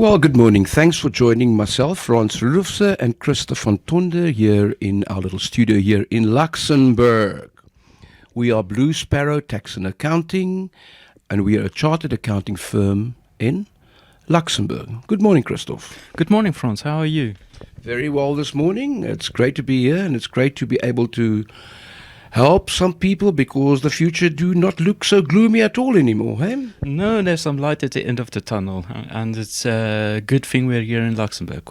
Well, good morning. Thanks for joining myself, Frans and Christof here in our little studio here in Luxembourg. We are Blue Sparrow Tax and Accounting, and we are a chartered accounting firm in Luxembourg. Good morning, Christof. Good morning, Frans. How are you? Very well this morning. It's great to be here, and it's great to be able to help some people because the future do not look so gloomy at all anymore, hey? No, there's some light at the end of the tunnel, and it's a good thing we're here in Luxembourg.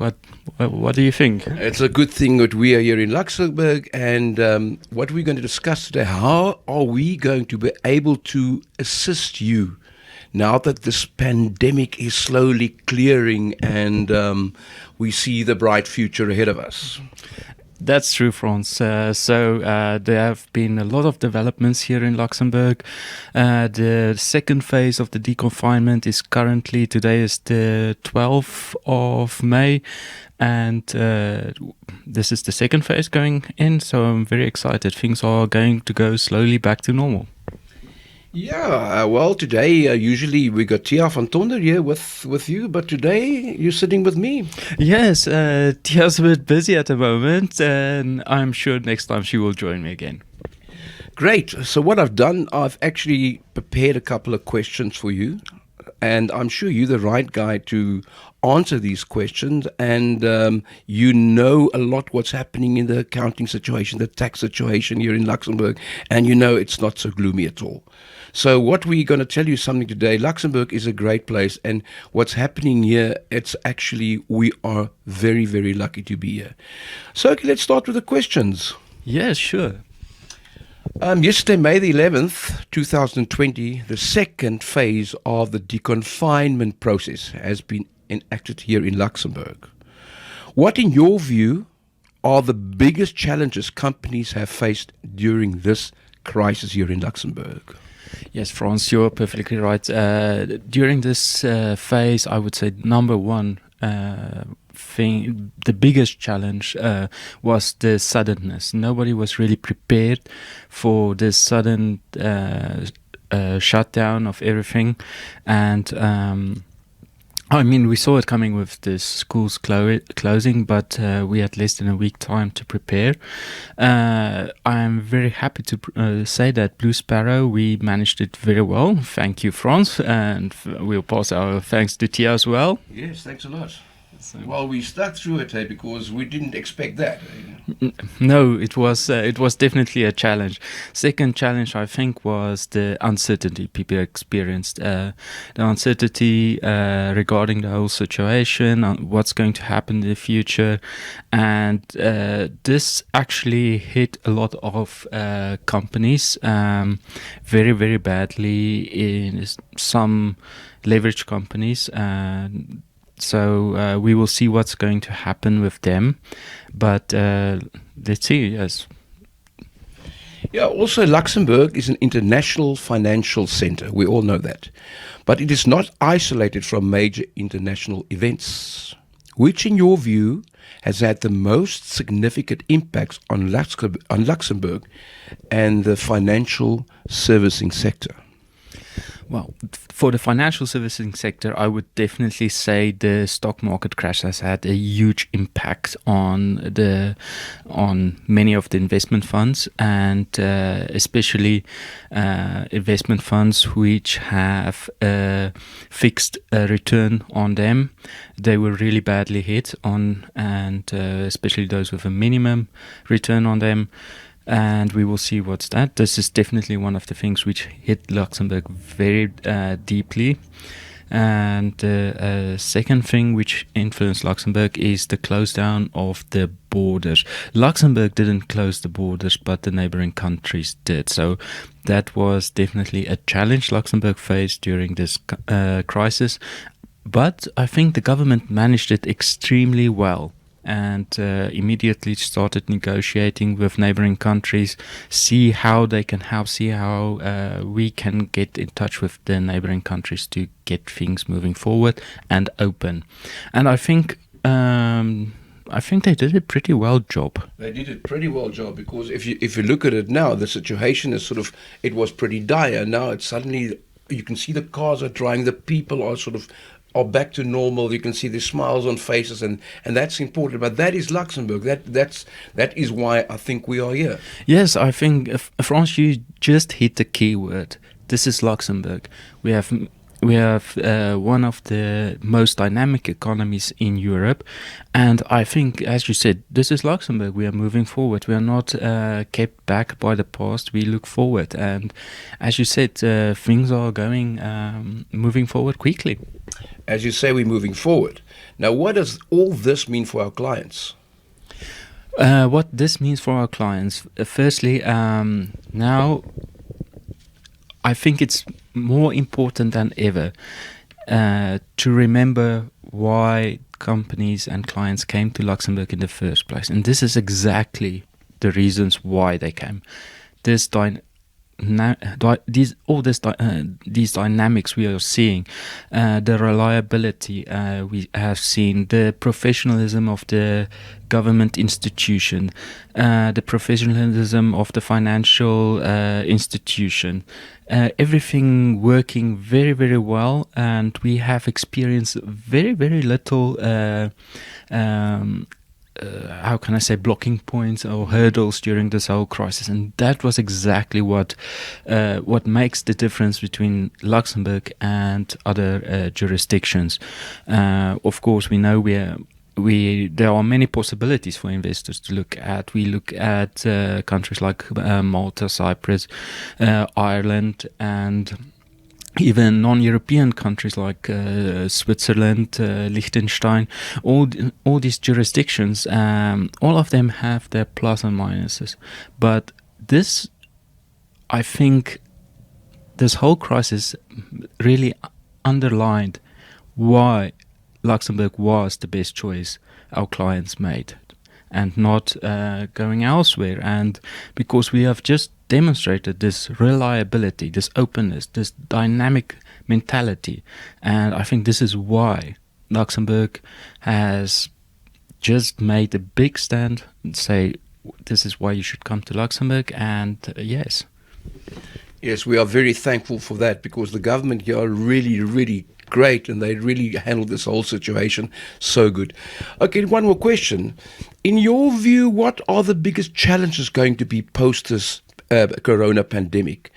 What do you think? It's a good thing that we are here in Luxembourg, and what we're going to discuss today, how are we going to be able to assist you now that this pandemic is slowly clearing and we see the bright future ahead of us? That's true, Frans. So there have been a lot of developments here in Luxembourg. The second phase of the deconfinement is today is the 12th of May, and this is the second phase going in, so I'm very excited. Things are going to go slowly back to normal. Yeah, well, today usually we got Tia van Tonder here with you, but today you're sitting with me. Yes, Tia's a bit busy at the moment, and I'm sure next time she will join me again. Great. So what I've done, I've actually prepared a couple of questions for you, and I'm sure you're the right guy to answer these questions, and you know a lot what's happening in the accounting situation, the tax situation here in Luxembourg, and you know it's not so gloomy at all. So what we're going to tell you something today, Luxembourg is a great place, and what's happening here, it's actually, we are very, very lucky to be here. So okay, let's start with the questions. Yes, sure. Yesterday, May the 11th, 2020, the second phase of the deconfinement process has been enacted here in Luxembourg. What, in your view, are the biggest challenges companies have faced during this crisis here in Luxembourg? Yes, Frans, you're perfectly right. During this phase, I would say number one thing, the biggest challenge was the suddenness. Nobody was really prepared for this sudden shutdown of everything, and I mean, we saw it coming with the schools closing, but we had less than a week time to prepare. I'm very happy to say that Blue Sparrow, we managed it very well. Thank you, Frans, and we'll pass our thanks to Tia as well. Yes, thanks a lot. Well, we stuck through it, because we didn't expect that. No, it was definitely a challenge. Second challenge, I think, was the uncertainty people experienced. The uncertainty regarding the whole situation, what's going to happen in the future, and this actually hit a lot of companies very, very badly in some leverage companies. So we will see what's going to happen with them, but let's see. Yes. Yeah. Also, Luxembourg is an international financial center. We all know that, but it is not isolated from major international events. Which, in your view, has had the most significant impacts on Luxembourg and the financial servicing sector? Well, for the financial servicing sector, I would definitely say the stock market crash has had a huge impact on many of the investment funds, and especially investment funds which have a fixed return on them. They were really badly hit on, and especially those with a minimum return on them. And we will see what's that. This is definitely one of the things which hit Luxembourg very deeply. And the second thing which influenced Luxembourg is the close down of the borders. Luxembourg didn't close the borders, but the neighboring countries did. So that was definitely a challenge Luxembourg faced during this crisis. But I think the government managed it extremely well, and immediately started negotiating with neighboring countries, see how they can help, see how we can get in touch with the neighboring countries to get things moving forward and open. And I think they did a pretty well job. They did a pretty well job, because if you look at it now, the situation is it was pretty dire. Now it's suddenly, you can see the cars are drying, the people are are back to normal. You can see the smiles on faces, and that's important. But that is Luxembourg. That is why I think we are here. Yes, I think, Frans, you just hit the key word. This is Luxembourg. We have one of the most dynamic economies in Europe, and I think, as you said, this is Luxembourg. We are moving forward. We are not kept back by the past. We look forward, and as you said, things are going moving forward quickly. As you say, we're moving forward. Now, what does all this mean for our clients? What this means for our clients, firstly, now I think it's more important than ever to remember why companies and clients came to Luxembourg in the first place. And this is exactly the reasons why they came. These dynamics we are seeing, the reliability we have seen, the professionalism of the government institution, the professionalism of the financial institution, everything working very, very well, and we have experienced very, very little how can I say, blocking points or hurdles during this whole crisis, and that was exactly what makes the difference between Luxembourg and other jurisdictions. Of course, we know there are many possibilities for investors to look at. We look at countries like Malta, Cyprus, Ireland, and even non-European countries like Switzerland, Liechtenstein, all these jurisdictions, all of them have their plus and minuses. But this, I think, this whole crisis really underlined why Luxembourg was the best choice our clients made, and not going elsewhere. And because we have just demonstrated this reliability, this openness, this dynamic mentality, and I think this is why Luxembourg has just made a big stand and say, this is why you should come to Luxembourg. And yes, we are very thankful for that, because the government here are really, really great, and they really handled this whole situation so good. Okay, one more question. In your view, what are the biggest challenges going to be post this corona pandemic,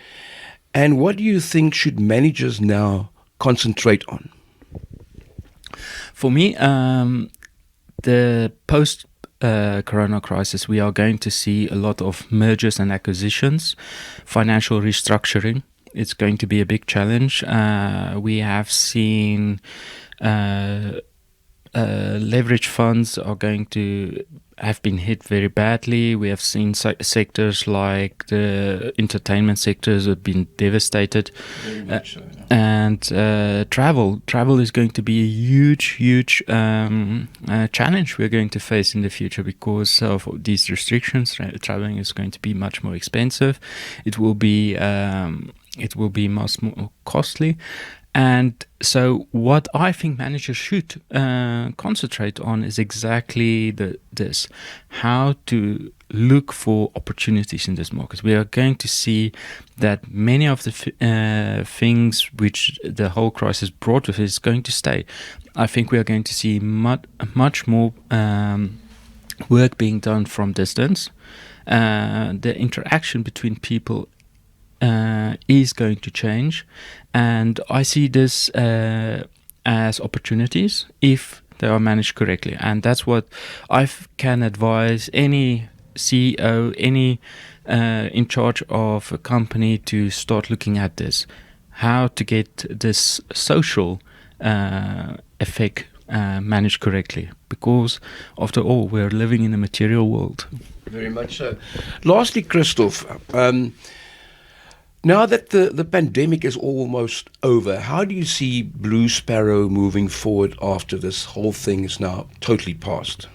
and what do you think should managers now concentrate on? For me, the post corona crisis, we are going to see a lot of mergers and acquisitions, financial restructuring. It's going to be a big challenge. We have seen leverage funds are going to have been hit very badly. We have seen sectors like the entertainment sectors have been devastated. Very much so, yeah. And travel is going to be a huge challenge we're going to face in the future because of these restrictions. Traveling is going to be much more expensive. It will be much more costly. And so what I think managers should concentrate on is exactly this, how to look for opportunities in this market. We are going to see that many of the things which the whole crisis brought with it is going to stay. I think we are going to see much more work being done from distance. The interaction between people is going to change, and I see this as opportunities if they are managed correctly. And that's what I can advise any CEO, any in charge of a company to start looking at this, how to get this social effect managed correctly, because after all, we're living in a material world. Very much so. Lastly, Christof, now that the pandemic is almost over, how do you see Blue Sparrow moving forward after this whole thing is now totally past?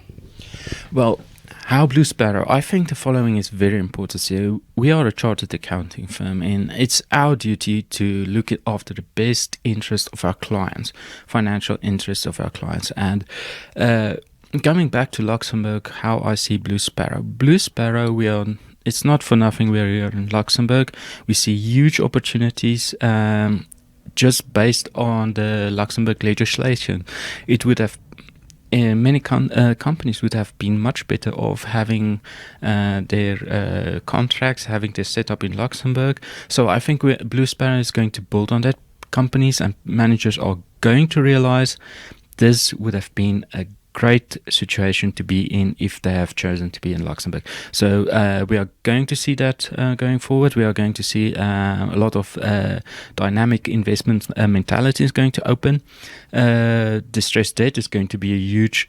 Well, how Blue Sparrow, I think the following is very important. So we are a chartered accounting firm, and it's our duty to look after the best interest of our clients, financial interests of our clients. And coming back to Luxembourg, how I see Blue Sparrow. Blue Sparrow, it's not for nothing we're here in Luxembourg. We see huge opportunities just based on the Luxembourg legislation. It would have many companies would have been much better off having their contracts, having their setup in Luxembourg. So I think Blue Sparrow is going to build on that. Companies and managers are going to realize this would have been a great situation to be in if they have chosen to be in Luxembourg. So we are going to see that going forward. We are going to see a lot of dynamic investment mentality is going to open. Distressed debt is going to be a huge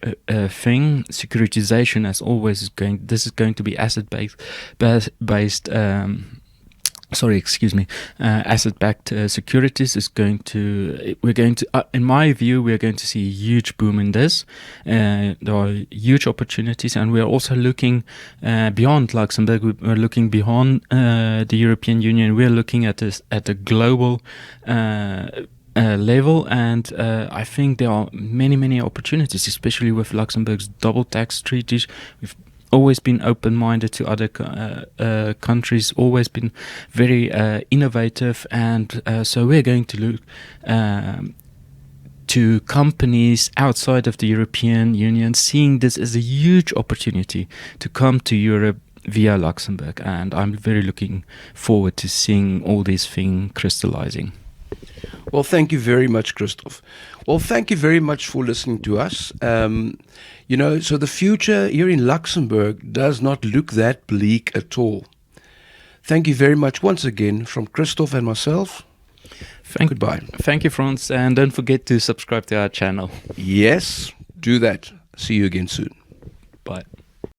thing. Securitization, as always, this is going to be asset-based. Asset-backed securities is going to. In my view, we're going to see a huge boom in this. There are huge opportunities, and we are also looking beyond Luxembourg. We're looking beyond the European Union. We're looking at this at a global level, and I think there are many opportunities, especially with Luxembourg's double tax treaties. We've always been open-minded to other countries, always been very innovative, and so we're going to look to companies outside of the European Union, seeing this as a huge opportunity to come to Europe via Luxembourg, and I'm very looking forward to seeing all these things crystallizing. Well, thank you very much, Christof. Well, thank you very much for listening to us. So the future here in Luxembourg does not look that bleak at all. Thank you very much once again from Christof and myself. Goodbye. Thank you, Frans, and don't forget to subscribe to our channel. Yes, do that. See you again soon. Bye.